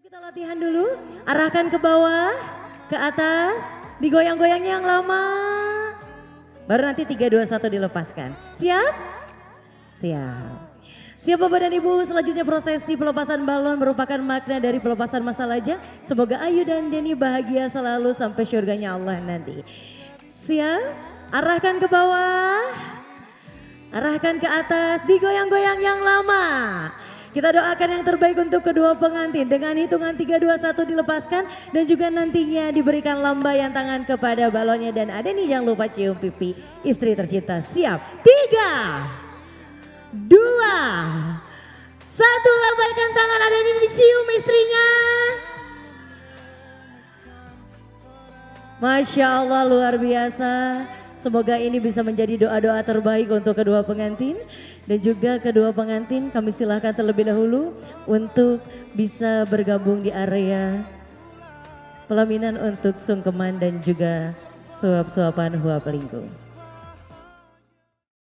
Kita latihan dulu, arahkan ke bawah, ke atas, digoyang-goyangnya yang lama. Baru nanti 3, 2, 1 dilepaskan. Siap? Siap. Siap Bapak dan Ibu, selanjutnya prosesi pelepasan balon merupakan makna dari pelepasan masa laja. Semoga Ayu dan Denny bahagia selalu sampai syurganya Allah nanti. Siap? Arahkan ke bawah, arahkan ke atas, digoyang-goyang yang lama. Kita doakan yang terbaik untuk kedua pengantin. Dengan hitungan 3, 2, 1 dilepaskan. Dan juga nantinya diberikan lambaian tangan kepada balonnya. Dan ada nih jangan lupa cium pipi istri tercinta. Siap. 3, 2, 1. Lambaikan tangan, ada ini dicium istrinya. Masya Allah luar biasa. Semoga ini bisa menjadi doa-doa terbaik untuk kedua pengantin. Dan juga kedua pengantin kami silahkan terlebih dahulu untuk bisa bergabung di area pelaminan untuk sungkeman dan juga suap-suapan huap lingkung.